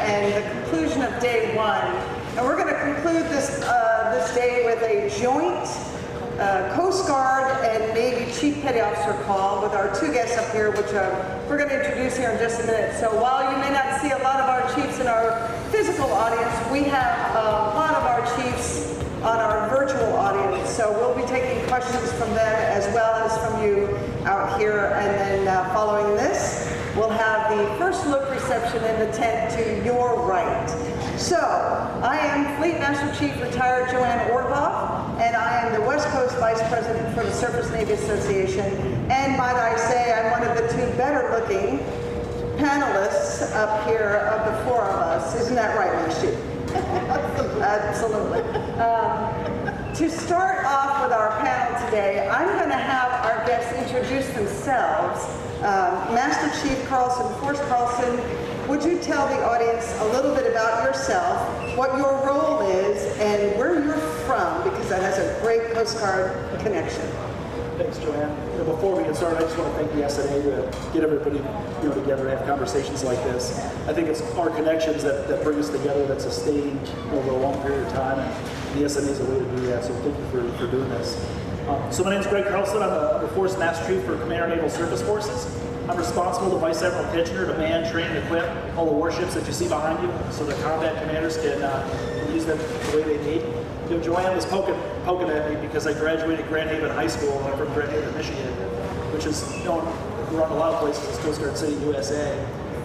and the conclusion of day one. And we're going to conclude this day with a joint Coast Guard and Navy Chief Petty Officer call with our two guests up here, which we're going to introduce here in just a minute. So while you may not see a lot of our chiefs in our physical audience, we have a lot of our chiefs on our virtual audience. So we'll be taking questions from them as well as from you out here. And then following this, we'll have the first look reception in the tent to your right. So, I am Fleet Master Chief Retired Joanne Orloff, and I am the West Coast Vice President for the Surface Navy Association. And might I say, I'm one of the two better looking panelists up here of the four of us. Isn't that right, Master Chief? Absolutely. To start off with our panel today, I'm going to have our guests introduce themselves. Master Chief Carlson, Force Carlson, would you tell the audience a little bit about yourself, what your role is, and where you're from, because that has a great Coast Guard connection. Thanks, Joanne. Before we get started, I just want to thank the SNA to get everybody together and have conversations like this. I think it's our connections that bring us together, that sustain over a long period of time, and the SNA is a way to do that, so thank you for doing this. So my name is Greg Carlson. I'm the Force Master Chief for Command Naval Surface Forces. I'm responsible to Vice Admiral Kitchener to man, train, and equip all the warships that you see behind you so the combat commanders can use them the way they need. Joanne was poking at me because I graduated Grand Haven High School. I'm from Grand Haven, Michigan, which is known around a lot of places as Coast Guard City, USA.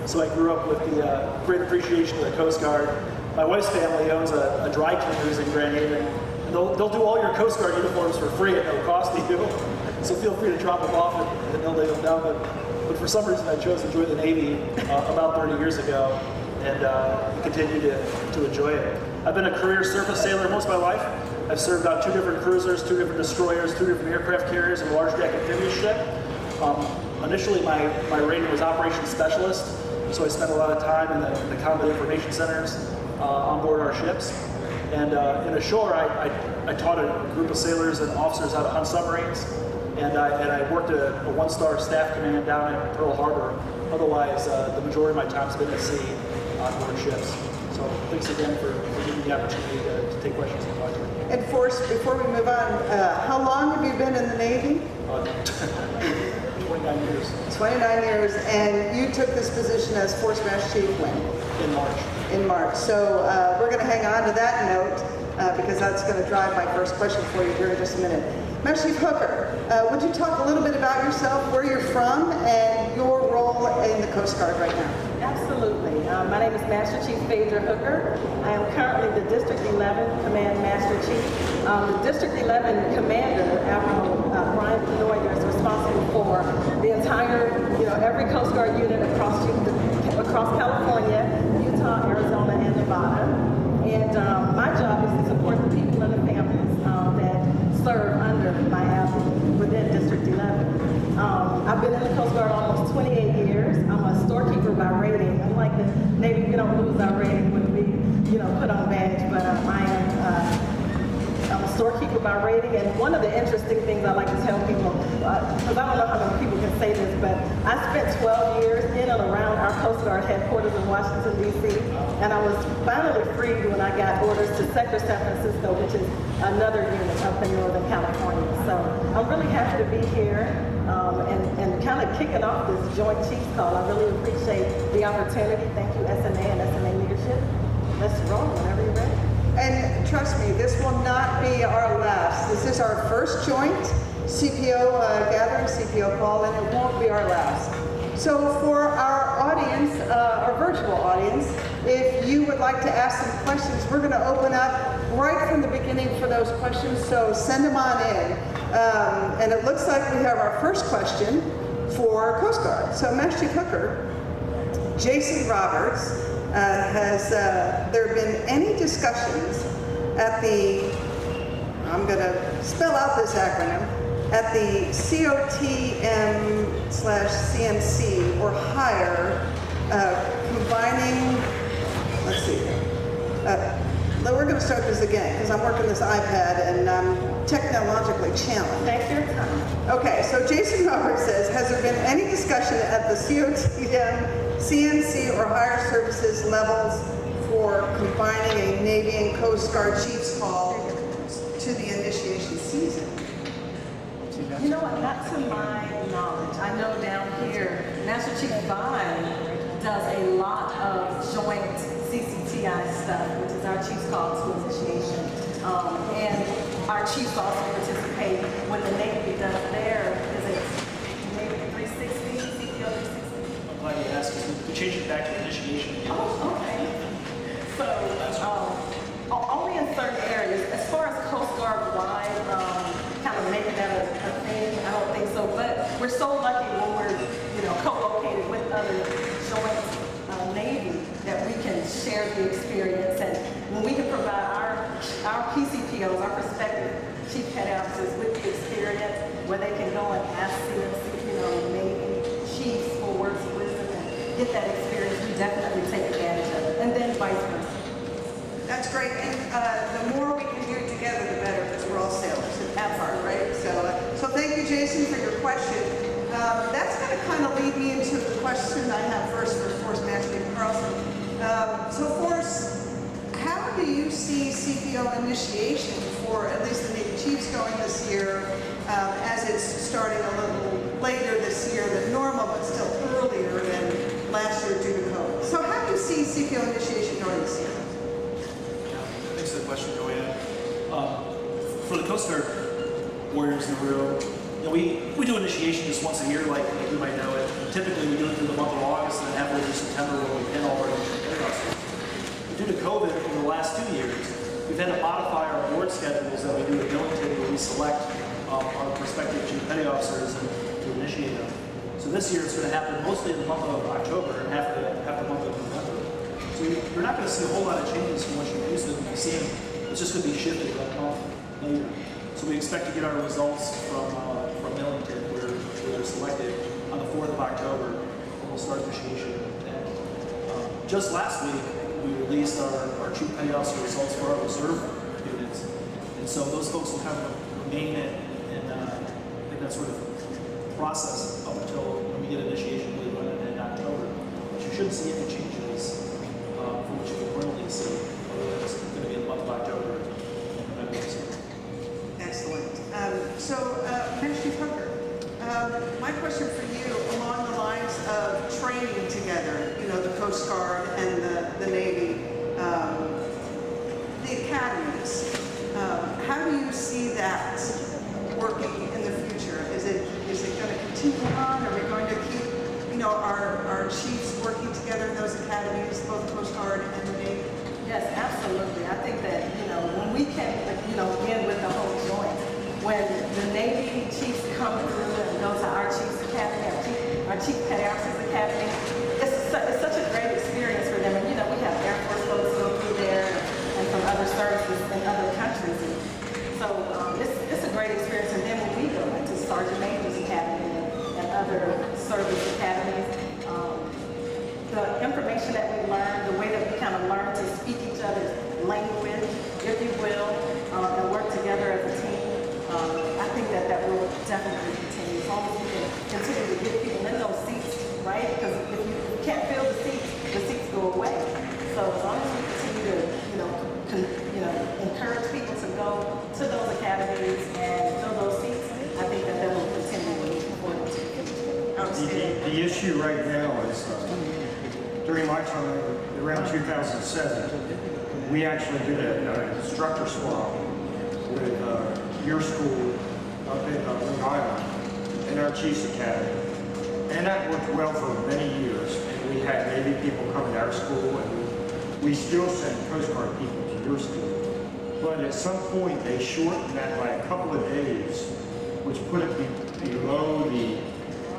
So I grew up with the great appreciation of the Coast Guard. My wife's family owns a dry cleaners in Grand Haven. And they'll do all your Coast Guard uniforms for free at no cost to you. So feel free to drop them off and they'll lay them down. But for some reason, I chose to join the Navy about 30 years ago and continue to enjoy it. I've been a career surface sailor most of my life. I've served on 2 different cruisers, 2 different destroyers, 2 different aircraft carriers, and a large deck amphibious ship. Initially, my rating was operations specialist, so I spent a lot of time in the combat information centers on board our ships. And in ashore, I taught a group of sailors and officers how to hunt submarines. And I worked a 1-star staff command down in Pearl Harbor. Otherwise, the majority of my time's been at sea on board ships. So thanks again for giving me the opportunity to take questions and talk to you. And Force, before we move on, how long have you been in the Navy? 29 years. 29 years, and you took this position as Force Master Chief when? In March. In March. So we're going to hang on to that note because that's going to drive my first question for you here in just a minute. Master Chief Hooker, would you talk a little bit about yourself, where you're from, and your role in the Coast Guard right now? Absolutely. My name is Master Chief Phaedra Hooker. I am currently the District 11 Command Master Chief. The District 11 Commander, Admiral Brian Benoyer, is responsible for the entire, every Coast Guard unit across California, Utah, Arizona, and Nevada. And my job is to support the people and the families that serve under my admiral within District 11. I've been in the Coast Guard almost 28 years. I'm a storekeeper by rating. Unlike the Navy, we don't lose our rating when we, put on badge, but I'm a storekeeper by rating, and one of the interesting things I like to tell people, because I don't know how many people can say this, but I spent 12 years in and around our Coast Guard headquarters in Washington, D.C., and I was finally freed when I got orders to sector San Francisco, which is another unit up in Northern California. So I'm really happy to be here and kind of kicking off this joint Chiefs call. I really appreciate the opportunity. Thank you, SNA and SNA leadership. Let's roll whenever you're ready. And trust me, this will not be our last. This is our first joint CPO gathering, CPO call, and it won't be our last. So for our audience, our virtual audience, if you would like to ask some questions, we're going to open up right from the beginning for those questions, so send them on in. And it looks like we have our first question for Coast Guard. So Master Chief Hooker, Jason Roberts, has there been any discussions at the, I'm going to spell out this acronym, at the COTM/CMC or higher, combining, let's see, we're going to start this again because I'm working this iPad and I'm technologically challenged. Take your time. Okay, so Jason Roberts says, has there been any discussion at the COTM CMC or higher services levels for combining a Navy and Coast Guard Chiefs call to the initiation season? You know what, not to my knowledge. I know down here, Master Chief Vine does a lot of joint CCTI stuff, which is our Chiefs call to initiation. And our Chiefs also participate when the Navy does their, is it Navy 360, CPO 360? I'm glad you asked, because we changed it back to initiation. Oh, okay. So, only in certain areas, as far as Coast Guard wide, kind of making that a thing, I don't think so. But we're so lucky when we're, co-located with other joint Navy that we can share the experience, and when we can provide our PCPOs, our prospective chief petty officers with the experience where they can go and ask Navy chiefs for words of wisdom and get that experience, we definitely take advantage of it, and then vice versa. That's great, and the more we can do together, the better, because we're all sailors at that part, right? So thank you, Jason, for your question. That's going to kind of lead me into the question I have first for Force Master Carlson. So, Force, how do you see CPO initiation for at least the Navy Chiefs going this year, as it's starting a little later this year than normal, but still earlier than last year due to COVID? So, how do you see CPO initiation going this year? Thanks for the question, Joanne. For the Coast Guard warriors in the room, we do initiation just once a year, like you might know it. Typically, we do it through the month of August and then halfway through September when we pin all of our initial officers. Due to COVID, over the last 2 years, we've had to modify our board schedules that we do at Billington, where we select our prospective chief petty officers and to initiate them. So this year, it's going to happen mostly in the month of October and half the month of November. So you're not going to see a whole lot of changes from what you're used to seeing. It's just going to be shifted a month later. So we expect to get our results from Millington, where they're selected on the 4th of October, and we'll start initiation. And just last week, we released our chief petty officer results for our reserve units, and so those folks will kind of remain in that sort of process up until when we get initiation really running in October. But you shouldn't see any changes from what you can currently see. It's going to be in the month of October. Excellent. Master Chief Hooker, my question for you, along the lines of training together, the Coast Guard and the Navy, the academies, how do you see that working in the future? Is it going to continue on? Are we going to keep, our chiefs working together in those academies, both Coast Guard and the Navy? Yes, absolutely. I think that, when we can, again with the whole joint, when the Navy chiefs come through and go to our Chiefs Academy, our Chief Petty Officers Academy, it's such a great experience for them. And, we have Air Force folks go through there and from other services in other countries. So it's a great experience. And then when we go into Sergeant Major's Academy and other service academies, the information that we learn, the way that we kind of learn to speak each other's language, if you will, and work together as a team, I think that will definitely continue. As long as we can continue to get people in those seats, right? Because if you can't fill the seats go away. So as long as we continue to, encourage people to go to those academies and fill those seats, I think that will continue moving forward. The issue right now is, during my time, around 2007, we actually did an instructor swap with your school up in Long Island and our Chiefs Academy. And that worked well for many years. And we had Navy people coming to our school, and we still send Coast Guard people to your school. But at some point, they shortened that by a couple of days, which put it below the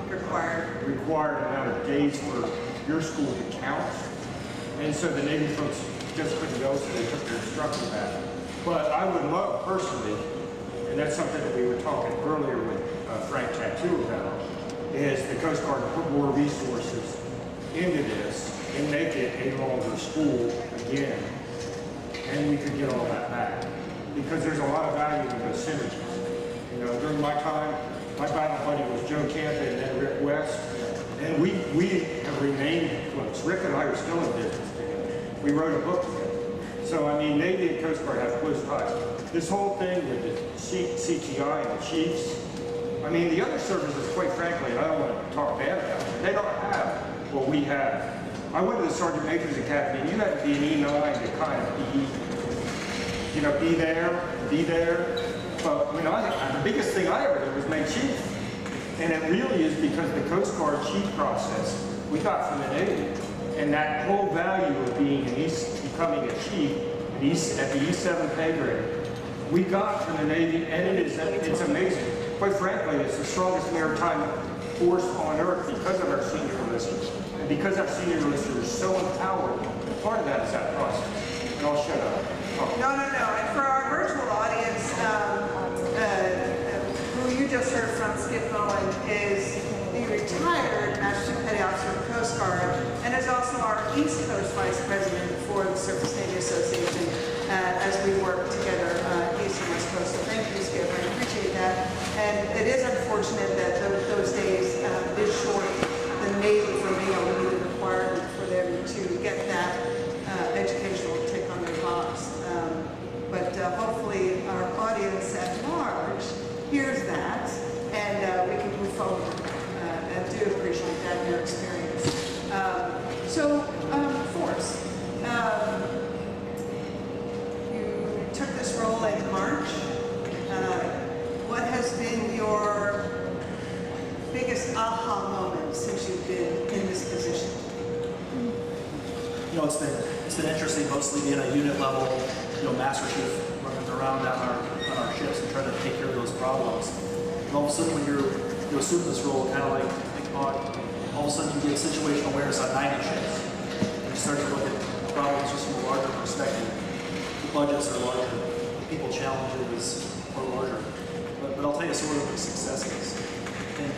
required amount of days for your school to count. And so the Navy folks just couldn't go, so they took their instructor back. But I would love personally, and that's something that we were talking earlier with Frank Tattoo about, is the Coast Guard to put more resources into this and make it a longer school again. And we could get all that back. Because there's a lot of value in those synergies. During my time, my battle buddy was Joe Camp and then Rick West. And we have remained close. Rick and I are still in business together. We wrote a book together. So, I mean, Navy and Coast Guard have close ties. This whole thing with the CTI and the chiefs, I mean, the other services, quite frankly, and I don't want to talk bad about them, they don't have what we have. I went to the Sergeant Major's Academy, and you had to be an E9 to kind of be there. But, the biggest thing I ever did was make chief. And it really is because the Coast Guard chief process we got from the Navy. And that whole value of being becoming a chief at the E7 pay grade, we got from the Navy, and it's amazing. Quite frankly, it's the strongest maritime force on earth because of our senior enlisters. And because our senior enlisters are so empowered, part of that is that process. And I'll shut up. No. And for our virtual audience, who you just heard from, Skip Bowen, is the retired Master Chief Petty Officer of the Coast Guard and is also our East Coast Vice President for the Surface Navy Association as we work together East and West Coast. So thank you, Skip. I appreciate that. And it is unfortunate that those days is short. The Navy, for me, will be the requirement for them to get that educational tick on their box. But hopefully our audience at large hears that, and we can move forward. I do appreciate that in your experience. Force, you took this role in March. What has been your biggest aha moment since you've been in this position? It's been interesting, mostly being a unit level, master chief running around on our ships and trying to take care of those problems. And all of a sudden, when you assume this role, kind of like all of a sudden you get situational awareness on 90 ships. And you start to look at problems just from a larger perspective. The budgets are larger, the people challenges are larger. But I'll tell you sort of the successes. And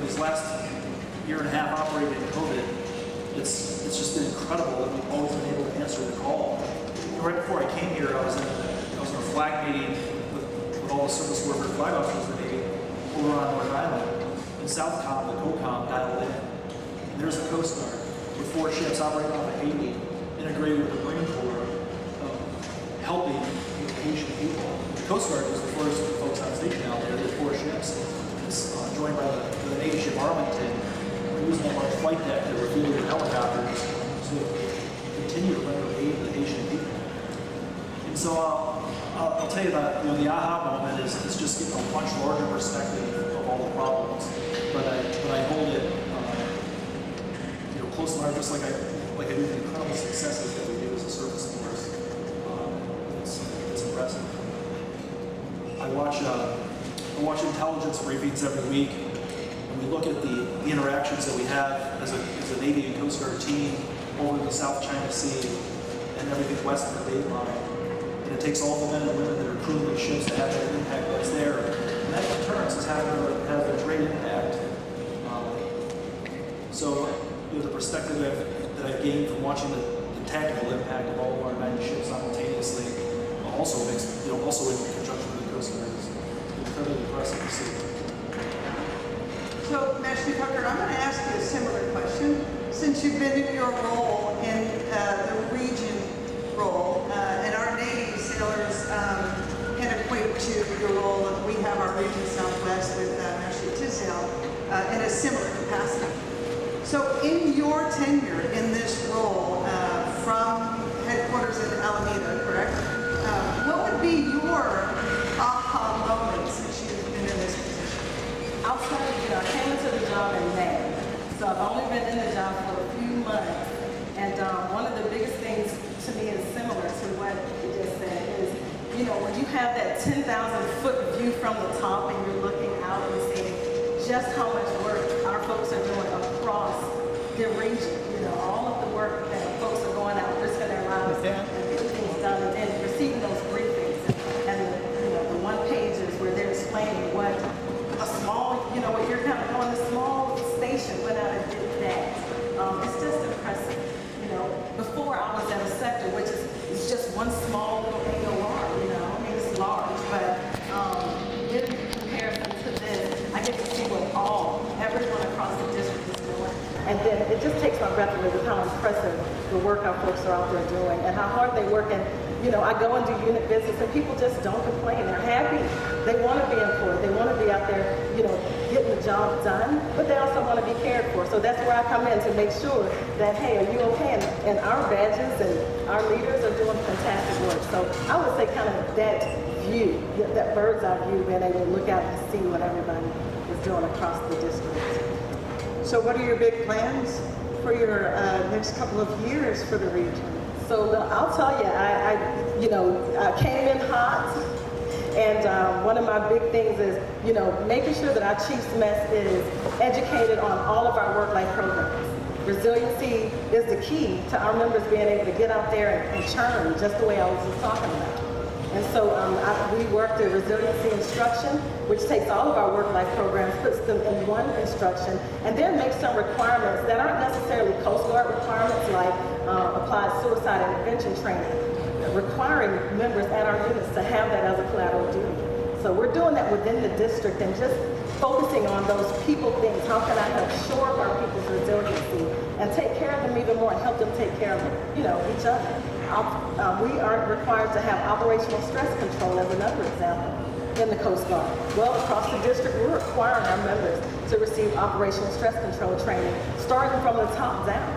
these last year and a half operating in COVID, it's just been incredible that we've always been able to answer the call. Right before I came here, I was in a flag meeting with all the service worker flag officers of the Navy over on North Island. And Southcom, the COCOM, dialed in. And there's the Coast Guard with 4 ships operating off of Haiti, integrated with the Marine Corps, helping Haitian people. The Coast Guard was the first folks on station out there. There's 4 ships. It's joined by the Navy ship Arlington. We're using them on the flight deck that were fielded with helicopters to continue to render aid to the Haitian people. And so I'll tell you that the aha moment is just getting a much larger perspective of all the problems. But I hold it close to my heart, just like I do the incredible successes that we do as a service force. It's impressive. I watch intelligence briefings every week, and we look at the interactions that we have as a Navy and Coast Guard team over the South China Sea and everything west of the date line. And it takes all the men and women that are crewing these ships to have that impact that's there. And that in turn has had a great impact. So the perspective that I've gained from watching the tactical impact of all of our 90 ships simultaneously also makes, also in conjunction with the Coast Guard is incredibly impressive to see. So, Master Chief Hooker, I'm going to ask you a similar question. Since you've been in your role in the region role, and our Navy sailors can equate to your role, we have our region Southwest with Master Chief Tisdale in a similar capacity. So in your tenure in this role from headquarters in Alameda, correct? What would be your aha moment since you've been in this position? Outside of, I came into the job in May, so I've only been in the job for a few months. And one of the biggest things to me is similar to what you just said is, when you have that 10,000 foot view from the top and you're looking out and seeing just how much work our folks are doing across the region. All of the work that folks are going out, risking their lives and getting things done, and then receiving those briefings and the one pages where they're explaining what a small, what you're kind of going, the small station went out and did that. It's just impressive. Before I was at a sector, which is just one small little AOR, it's large, but in comparison to this, I get to see what everyone across the district is doing. my breath away with how impressive the work our folks are out there doing and how hard they work. And I go and do unit visits and people just don't complain. They're happy. They want to be employed. They want to be out there, getting the job done, but they also want to be cared for. So that's where I come in to make sure that, hey, are you okay? And our badges and our leaders are doing fantastic work. So I would say kind of that view, that bird's eye view, being able to look out and see what everybody is doing across the district. So what are your big plans for your next couple of years for the region? So I'll tell you, I came in hot, and one of my big things is, making sure that our Chiefs Mess is educated on all of our work-life programs. Resiliency is the key to our members being able to get out there and churn, just the way I was just talking about. And so we work the resiliency instruction, which takes all of our work-life programs, puts them in one instruction, and then makes some requirements that aren't necessarily Coast Guard requirements, like applied suicide intervention training, requiring members at our units to have that as a collateral duty. So we're doing that within the district and just focusing on those people things. How can I help shore up our people's resiliency and take care of them even more and help them take care of, each other? We aren't required to have operational stress control as another example in the Coast Guard. Well, across the district, we're requiring our members to receive operational stress control training, starting from the top down.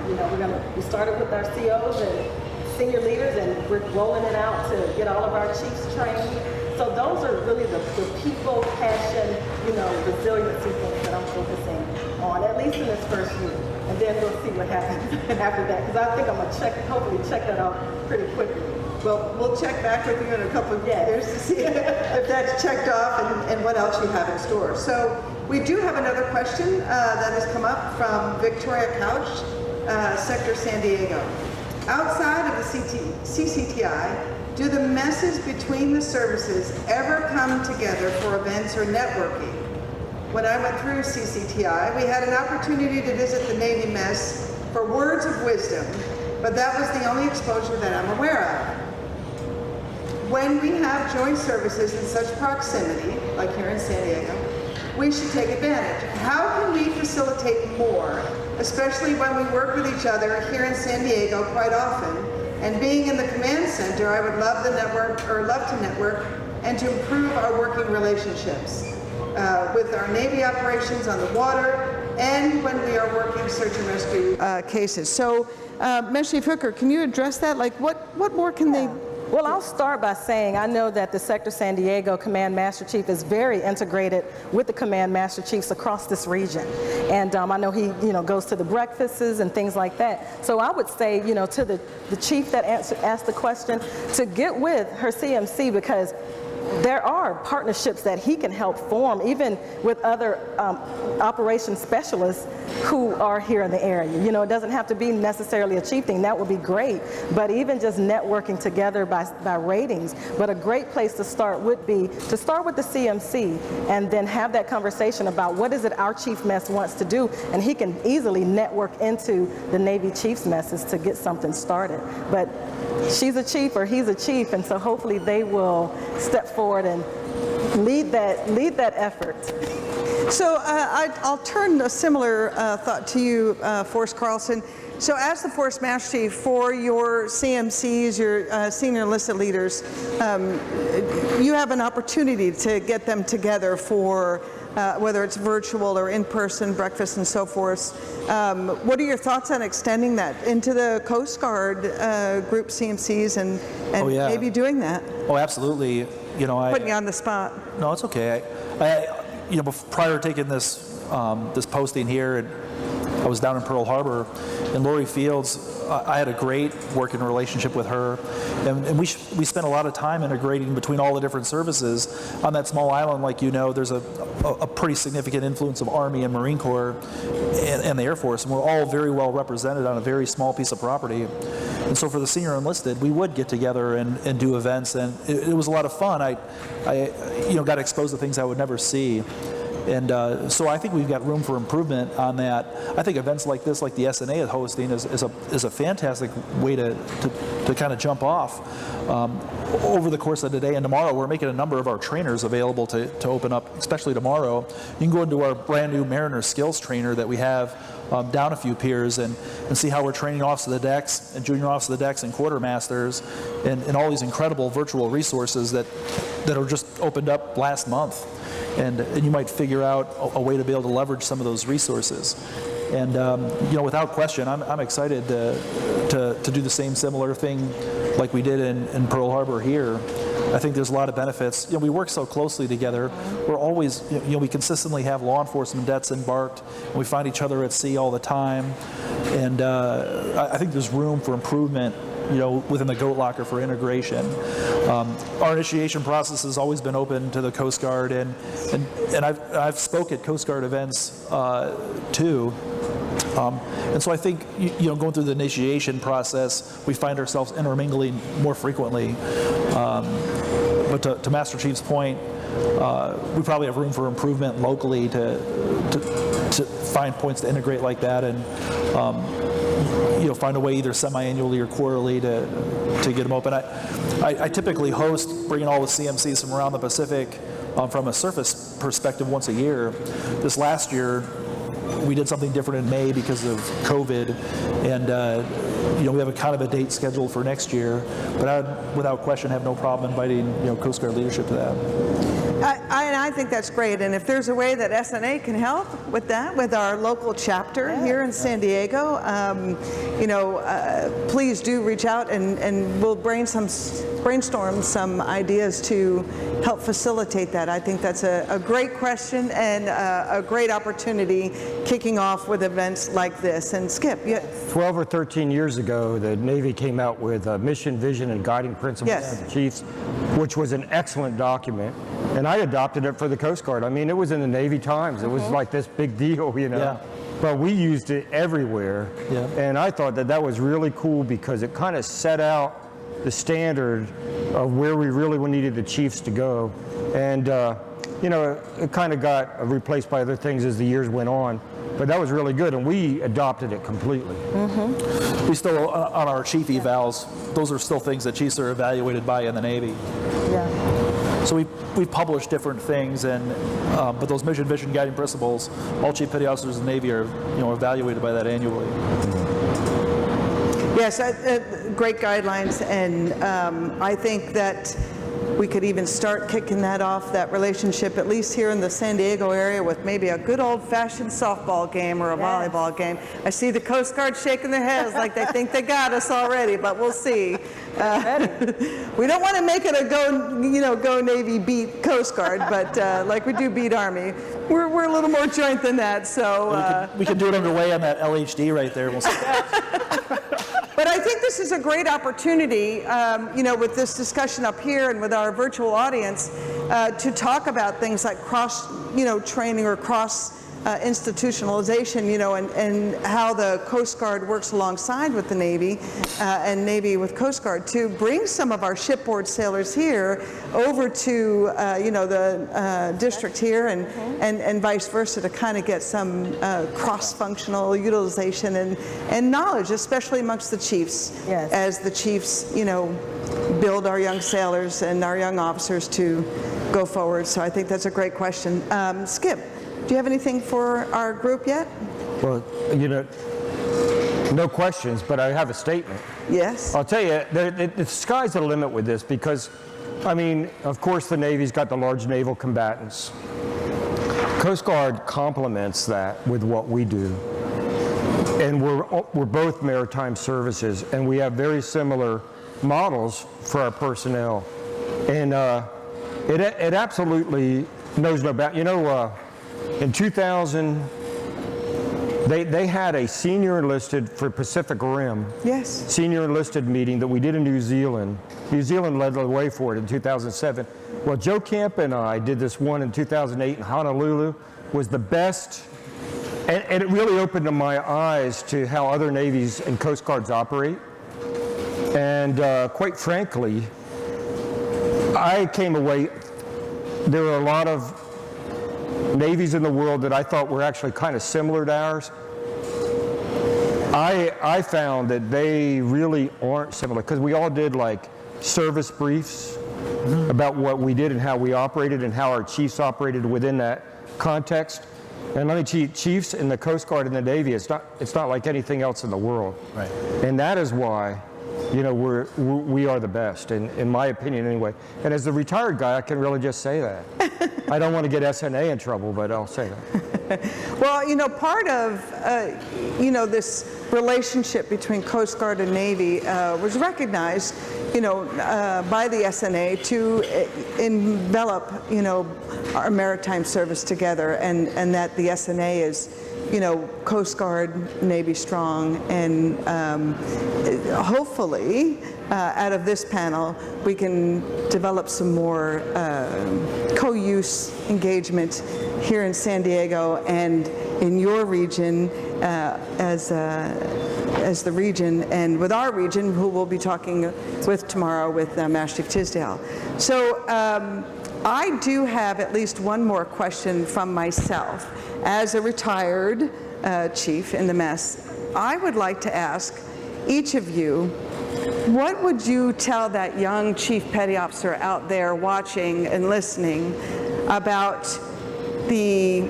We started with our COs and senior leaders, and we're rolling it out to get all of our chiefs trained. So those are really the people, passion, resiliency things that I'm focusing on, at least in this first year. And then we'll see what happens after that, because I think I'm going to hopefully check that out pretty quickly. Well, we'll check back with you in a couple of years to see if that's checked off and what else you have in store. So we do have another question that has come up from Victoria Couch, Sector San Diego. Outside of the CCTI, do the messes between the services ever come together for events or networking? When I went through CCTI, we had an opportunity to visit the Navy mess for words of wisdom, but that was the only exposure that I'm aware of. When we have joint services in such proximity, like here in San Diego, we should take advantage. How can we facilitate more, especially when we work with each other here in San Diego quite often? And being in the command center, I would love to network and to improve our working relationships with our Navy operations on the water and when we are working search and rescue cases. So, Master Chief Hooker, can you address that? Like, what more can they? Well, I'll start by saying I know that the Sector San Diego Command Master Chief is very integrated with the Command Master Chiefs across this region. And I know he, goes to the breakfasts and things like that. So I would say, to the chief that asked the question, to get with her CMC, because there are partnerships that he can help form, even with other operations specialists who are here in the area. It doesn't have to be necessarily a chief thing. That would be great. But even just networking together by ratings. But a great place to start would be to start with the CMC and then have that conversation about what is it our chief mess wants to do. And he can easily network into the Navy chief's messes to get something started. But she's a chief or he's a chief, and so hopefully they will step forward and lead that effort. So I'll turn a similar thought to you, Force Carlson. So as the Force Master Chief, for your CMCs, your senior enlisted leaders, you have an opportunity to get them together for whether it's virtual or in-person breakfast and so forth. What are your thoughts on extending that into the Coast Guard group CMCs and maybe doing that? Oh, absolutely. Putting you on the spot. No, it's okay. Prior to taking this posting here, and I was down in Pearl Harbor, and Lori Fields, I had a great working relationship with her, and we spent a lot of time integrating between all the different services. On that small island, like there's a pretty significant influence of Army and Marine Corps and the Air Force, and we're all very well represented on a very small piece of property. And so for the senior enlisted, we would get together and do events, and it was a lot of fun. I got exposed to things I would never see. And so I think we've got room for improvement on that. I think events like this, like the SNA is hosting, is a fantastic way to kind of jump off. Over the course of today and tomorrow, we're making a number of our trainers available to open up, especially tomorrow. You can go into our brand new Mariner Skills Trainer that we have down a few peers and see how we're training officers of the decks and junior officers of the decks and quartermasters and all these incredible virtual resources that are just opened up last month. And you might figure out a way to be able to leverage some of those resources. And without question, I'm excited to do the same similar thing like we did in Pearl Harbor here. I think there's a lot of benefits. We work so closely together. We're always, we consistently have law enforcement debts embarked, and we find each other at sea all the time. And I think there's room for improvement, within the goat locker for integration. Our initiation process has always been open to the Coast Guard, and I've spoke at Coast Guard events too. And so I think, going through the initiation process, we find ourselves intermingling more frequently. But to Master Chief's point, we probably have room for improvement locally to find points to integrate like that, and find a way either semi-annually or quarterly to get them open. I typically host bringing all the CMCs from around the Pacific from a surface perspective once a year. This last year, we did something different in May because of COVID, and we have a kind of a date scheduled for next year. But I would, without question, have no problem inviting Coast Guard leadership to that. I think that's great, and if there's a way that SNA can help with that, with our local chapter here in San Diego, please do reach out, and we'll brainstorm some ideas to help facilitate that. I think that's a great question and a great opportunity, kicking off with events like this. And Skip, 12 or 13 years ago, the Navy came out with a mission, vision, and guiding principles for the chiefs, which was an excellent document. And I adopted it for the Coast Guard. I mean, it was in the Navy Times. It was like this big deal, Yeah. But we used it everywhere. Yeah. And I thought that was really cool because it kind of set out the standard of where we really needed the chiefs to go. And, it kind of got replaced by other things as the years went on. But that was really good, and we adopted it completely. Mm-hmm. We still, on our chief evals, those are still things that chiefs are evaluated by in the Navy. Yeah. So we publish different things, and but those mission, vision, guiding principles, all chief petty officers in the Navy are evaluated by that annually. Yes, great guidelines, and I think that we could even start kicking that relationship, at least here in the San Diego area, with maybe a good old-fashioned softball game or a volleyball game. I see the Coast Guard shaking their heads like they think they got us already, but we'll see. We don't want to make it a go Navy beat Coast Guard, but like we do beat Army, we're a little more joint than that. So we can do it underway on that LHD right there. We'll see. But I think this is a great opportunity, with this discussion up here and with our virtual audience, to talk about things like cross, training or cross institutionalization, and how the Coast Guard works alongside with the Navy and Navy with Coast Guard to bring some of our shipboard sailors here over to, the district here and vice versa, to kind of get some cross-functional utilization and knowledge, especially amongst the chiefs, as the chiefs, build our young sailors and our young officers to go forward. So I think that's a great question. Skip, do you have anything for our group yet? Well, no questions, but I have a statement. Yes. I'll tell you, the sky's the limit with this because, of course, the Navy's got the large naval combatants. Coast Guard complements that with what we do. And we're both maritime services, and we have very similar models for our personnel. And it absolutely knows no bounds. In 2000, they had a senior enlisted for Pacific Rim. Yes. Senior enlisted meeting that we did in New Zealand. New Zealand led the way for it in 2007. Well, Joe Camp and I did this one in 2008 in Honolulu. Was the best, and it really opened my eyes to how other navies and Coast Guards operate. And quite frankly, I came away, there were a lot of navies in the world that I thought were actually kind of similar to ours. I found that they really aren't similar, because we all did like service briefs about what we did and how we operated and how our chiefs operated within that context. And let me tell you, chiefs in the Coast Guard and the Navy, it's not like anything else in the world. Right. And that is why, you know, we are the best, in my opinion anyway. And as the retired guy, I can really just say that. I don't want to get SNA in trouble, but I'll say that. Well, you know, part of, you know, this relationship between Coast Guard and Navy was recognized, you know, by the SNA to envelop, you know, our maritime service together, and that the SNA is, you know, Coast Guard, Navy strong, and hopefully out of this panel we can develop some more co-use engagement here in San Diego and in your region as the region, and with our region, who we'll be talking with tomorrow with Master Chief Tisdale. So I do have at least one more question from myself. As a retired chief in the mess, I would like to ask each of you, what would you tell that young Chief Petty Officer out there watching and listening about the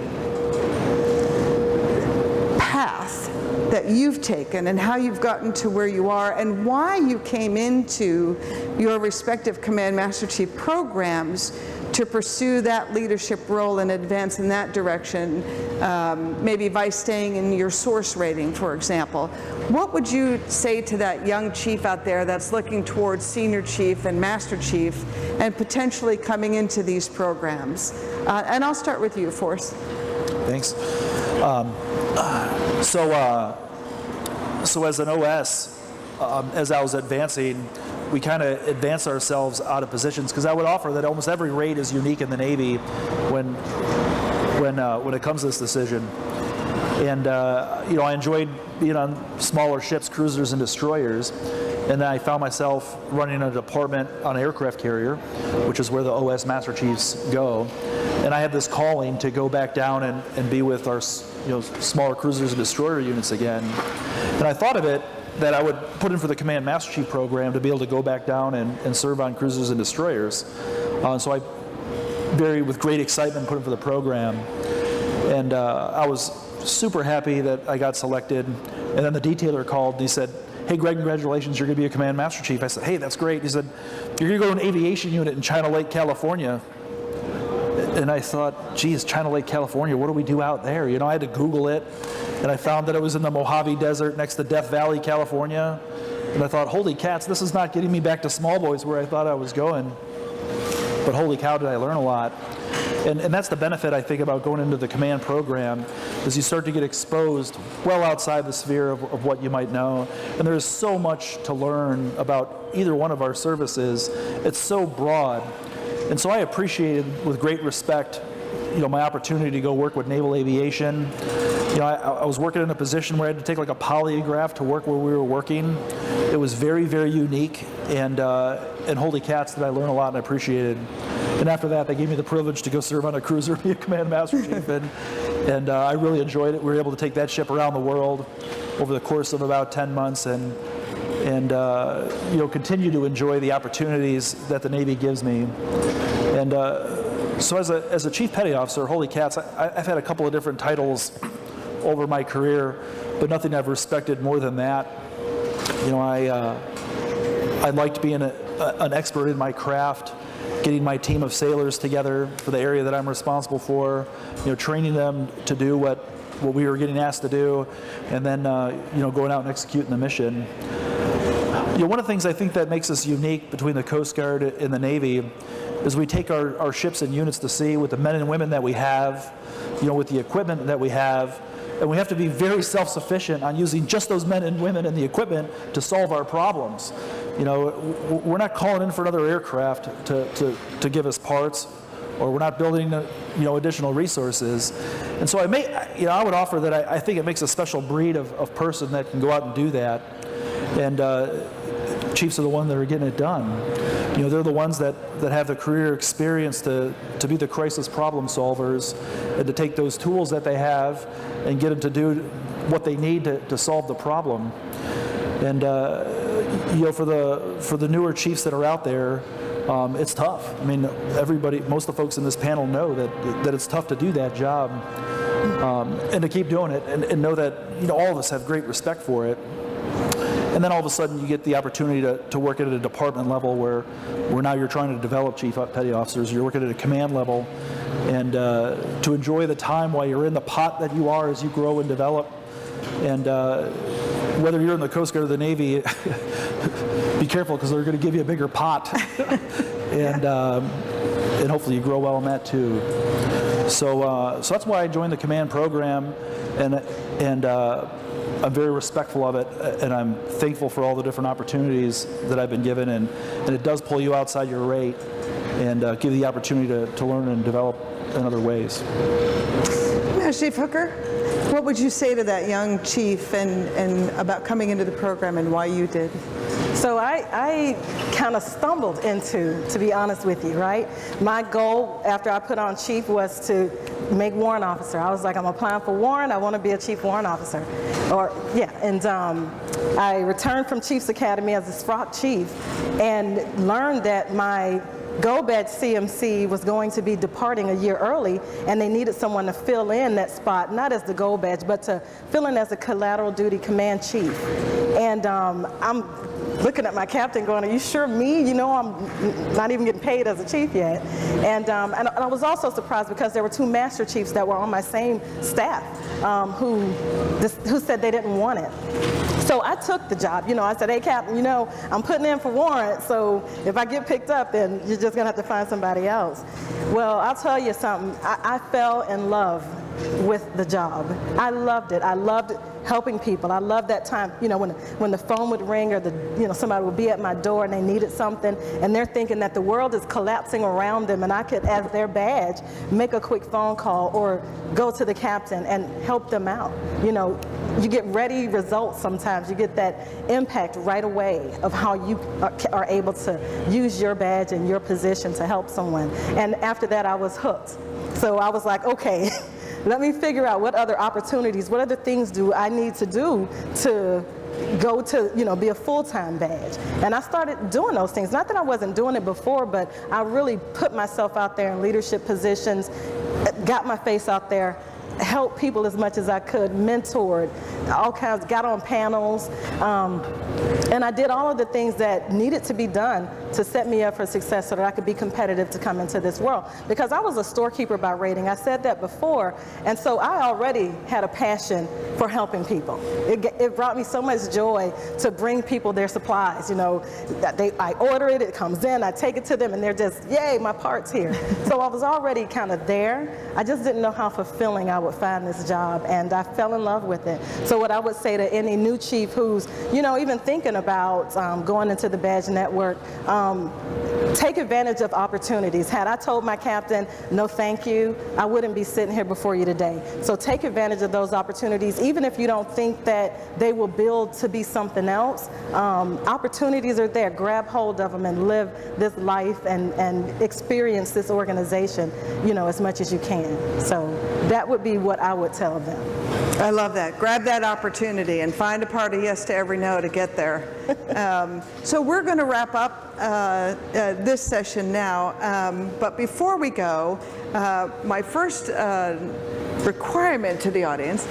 path that you've taken and how you've gotten to where you are, and why you came into your respective Command Master Chief programs to pursue that leadership role and advance in that direction, maybe by staying in your source rating, for example? What would you say to that young chief out there that's looking towards senior chief and master chief and potentially coming into these programs? And I'll start with you, Forrest. Thanks. So as an OS, as I was advancing, we kind of advance ourselves out of positions, because I would offer that almost every rate is unique in the Navy when it comes to this decision. And you know, I enjoyed being on smaller ships, cruisers and destroyers, and then I found myself running a department on an aircraft carrier, which is where the OS Master Chiefs go. And I had this calling to go back down and be with our, you know, smaller cruisers and destroyer units again. And I thought of it that I would put in for the Command Master Chief program to be able to go back down and serve on cruisers and destroyers. So I with great excitement put in for the program. And I was super happy that I got selected. And then the detailer called and he said, "Hey Greg, congratulations, you're gonna be a Command Master Chief." I said, "Hey, that's great." He said, "You're gonna go to an aviation unit in China Lake, California." And I thought, geez, China Lake, California, what do we do out there? You know, I had to Google it, and I found that it was in the Mojave Desert next to Death Valley, California. And I thought, holy cats, this is not getting me back to Small Boys where I thought I was going. But holy cow, did I learn a lot. And that's the benefit, I think, about going into the command program, is you start to get exposed well outside the sphere of what you might know. And there is so much to learn about either one of our services. It's so broad. And so I appreciated with great respect, you know, my opportunity to go work with naval aviation. You know, I was working in a position where I had to take like a polygraph to work where we were working. It was very, very unique, and holy cats, did I learn a lot and appreciated. And after that, they gave me the privilege to go serve on a cruiser, be a Command Master Chief, and I really enjoyed it. We were able to take that ship around the world over the course of about 10 months, and you know, continue to enjoy the opportunities that the Navy gives me. And so as a Chief Petty Officer, holy cats, I've had a couple of different titles over my career, but nothing I've respected more than that. You know, I liked being an expert in my craft, getting my team of sailors together for the area that I'm responsible for, you know, training them to do what we were getting asked to do, and then you know, going out and executing the mission. You know, one of the things I think that makes us unique between the Coast Guard and the Navy is we take our ships and units to sea with the men and women that we have, you know, with the equipment that we have, and we have to be very self-sufficient on using just those men and women and the equipment to solve our problems. You know, we're not calling in for another aircraft to give us parts, or we're not building, you know, additional resources. And so I would offer that I think it makes a special breed of person that can go out and do that. And chiefs are the ones that are getting it done. You know, they're the ones that have the career experience to be the crisis problem solvers, and to take those tools that they have and get them to do what they need to solve the problem. And you know, for the newer chiefs that are out there, it's tough. I mean, most of the folks in this panel know that it's tough to do that job. and to keep doing it and know that all of us have great respect for it. And then all of a sudden you get the opportunity to work at a department level where now you're trying to develop chief petty officers, you're working at a command level, and to enjoy the time while you're in the pot that you are as you grow and develop. And whether you're in the Coast Guard or the Navy, be careful because they're going to give you a bigger pot. And hopefully you grow well in that too. So that's why I joined the command program, and I'm very respectful of it, and I'm thankful for all the different opportunities that I've been given, and it does pull you outside your rate and give you the opportunity to learn and develop in other ways. Chief Hooker, what would you say to that young chief and about coming into the program and why you did? So I kind of stumbled into, to be honest with you, right? My goal after I put on chief was to make warrant officer. I was like, I'm applying for warrant. I want to be a chief warrant officer. And I returned from Chiefs Academy as a SWAT chief and learned that my Gold Badge CMC was going to be departing a year early, and they needed someone to fill in that spot, not as the Gold Badge, but to fill in as a collateral duty command chief. And I'm looking at my captain going, are you sure me? I'm not even getting paid as a chief yet. And I was also surprised because there were 2 master chiefs that were on my same staff who said they didn't want it. So I took the job. I said, hey, Captain, I'm putting in for warrant, so if I get picked up, then you're just going to have to find somebody else. Well, I'll tell you something. I fell in love with the job. I loved it. I loved helping people. I loved that time, when the phone would ring or somebody would be at my door and they needed something and they're thinking that the world is collapsing around them, and I could, as their badge, make a quick phone call or go to the captain and help them out. You get ready results sometimes. You get that impact right away of how you are able to use your badge and your position to help someone. And after that, I was hooked. So I was like, okay, let me figure out what other opportunities, what other things do I need to do to go to, be a full-time badge. And I started doing those things. Not that I wasn't doing it before, but I really put myself out there in leadership positions, got my face out there, helped people as much as I could, mentored, all kinds, got on panels, and I did all of the things that needed to be done to set me up for success so that I could be competitive to come into this world. Because I was a storekeeper by rating, I said that before, and so I already had a passion for helping people. It brought me so much joy to bring people their supplies. I order it, it comes in, I take it to them, and they're just, yay, my part's here. So I was already kind of there. I just didn't know how fulfilling I would find this job, and I fell in love with it. So what I would say to any new chief who's, even thinking about going into the badge network, take advantage of opportunities. Had I told my captain, no thank you, I wouldn't be sitting here before you today. So take advantage of those opportunities, even if you don't think that they will build to be something else. Opportunities are there. Grab hold of them and live this life and experience this organization, as much as you can. So that would be what I would tell them. I love that. Grab that opportunity and find a part of yes to every no to get there. So we're going to wrap up this session now, but before we go, my first requirement to the audience,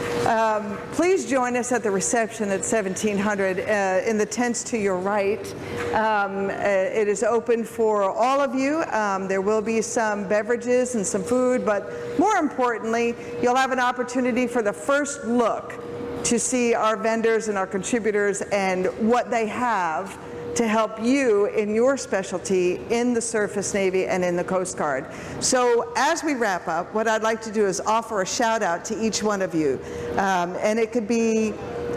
please join us at the reception at 1700 in the tents to your right. It is open for all of you. There will be some beverages and some food, but more importantly, you'll have an opportunity for the first look to see our vendors and our contributors and what they have to help you in your specialty in the Surface Navy and in the Coast Guard. So as we wrap up, what I'd like to do is offer a shout out to each one of you. And it could be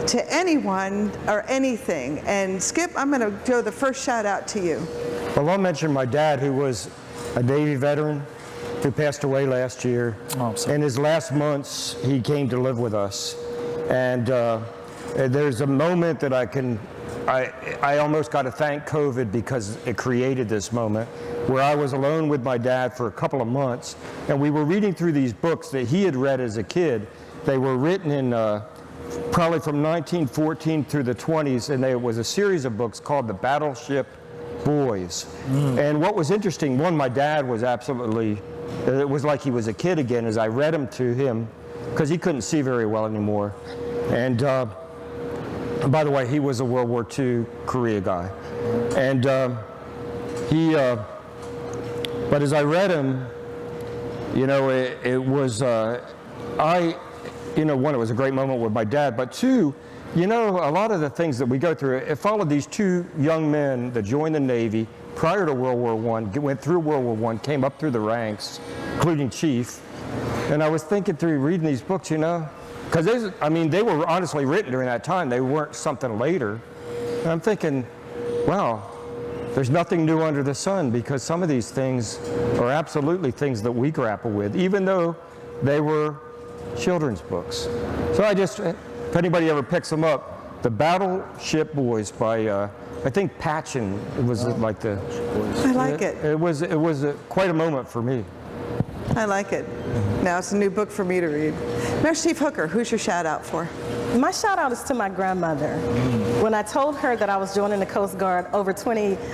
to anyone or anything. And Skip, I'm going to do the first shout out to you. Well, I'll mention my dad, who was a Navy veteran who passed away last year. Oh, in his last months, he came to live with us. And there's a moment that I almost got to thank COVID because it created this moment where I was alone with my dad for a couple of months, and we were reading through these books that he had read as a kid. They were written in probably from 1914 through the 20s, and there was a series of books called the Battleship Boys. And what was interesting, one, my dad was absolutely, it was like he was a kid again as I read them to him. because he couldn't see very well anymore. And by the way, he was a World War II Korea guy. And but as I read him, you know, it was, one, it was a great moment with my dad, but two, you know, a lot of the things that we go through, it followed these two young men that joined the Navy prior to World War I, went through World War I, came up through the ranks, including Chief. And I was thinking through reading these books, you know, because they were honestly written during that time. They weren't something later. And I'm thinking, wow, there's nothing new under the sun, because some of these things are absolutely things that we grapple with, even though they were children's books. So if anybody ever picks them up, the Battleship Boys by, I think Patchen, it was like the... I like it. It was quite a moment for me. I like it. Now it's a new book for me to read. Master Chief Hooker, who's your shout out for? My shout out is to my grandmother. When I told her that I was joining the Coast Guard over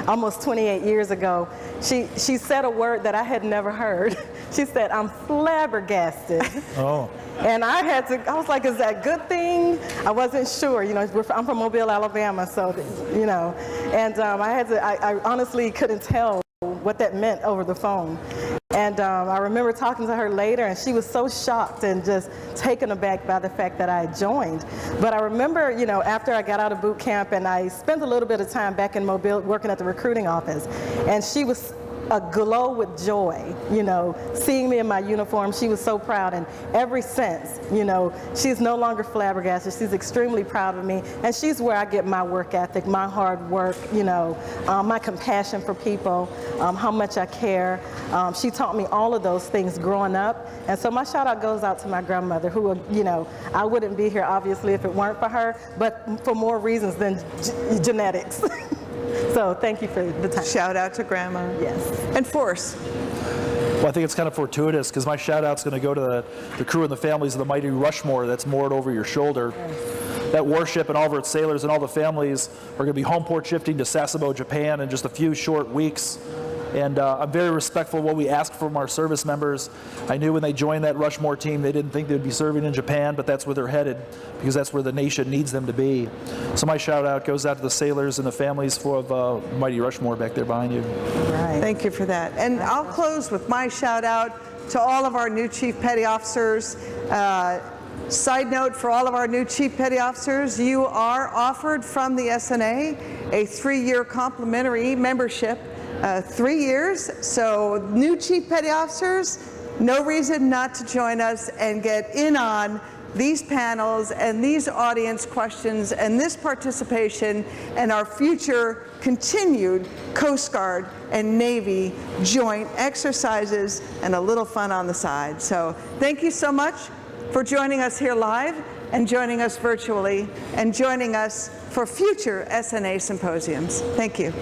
almost 28 years ago, she said a word that I had never heard. She said, "I'm flabbergasted." Oh. And I was like, is that a good thing? I wasn't sure. You know, I'm from Mobile, Alabama, so, you know. And I honestly couldn't tell what that meant over the phone. And I remember talking to her later, and she was so shocked and just taken aback by the fact that I had joined. But I remember, you know, after I got out of boot camp, and I spent a little bit of time back in Mobile working at the recruiting office, and she was aglow with joy, you know, seeing me in my uniform. She was so proud, and ever since, you know, she's no longer flabbergasted. She's extremely proud of me, and she's where I get my work ethic, my hard work, you know, my compassion for people, how much I care. She taught me all of those things growing up, and so my shout out goes out to my grandmother, who, you know, I wouldn't be here obviously if it weren't for her, but for more reasons than genetics. So thank you for the time. Shout out to Grandma. Yes. And Force. Well, I think it's kind of fortuitous, because my shout out's going to go to the crew and the families of the mighty Rushmore that's moored over your shoulder. Yes. That warship and all of its sailors and all the families are going to be home port shifting to Sasebo, Japan in just a few short weeks. And I'm very respectful of what we ask from our service members. I knew when they joined that Rushmore team, they didn't think they'd be serving in Japan, but that's where they're headed, because that's where the nation needs them to be. So my shout out goes out to the sailors and the families of mighty Rushmore back there behind you. Right. Thank you for that. And I'll close with my shout out to all of our new Chief Petty Officers. Side note for all of our new Chief Petty Officers, you are offered from the SNA a 3-year complimentary membership. 3 years, so new Chief Petty Officers, no reason not to join us and get in on these panels and these audience questions and this participation and our future continued Coast Guard and Navy joint exercises and a little fun on the side. So thank you so much for joining us here live and joining us virtually and joining us for future SNA symposiums. Thank you.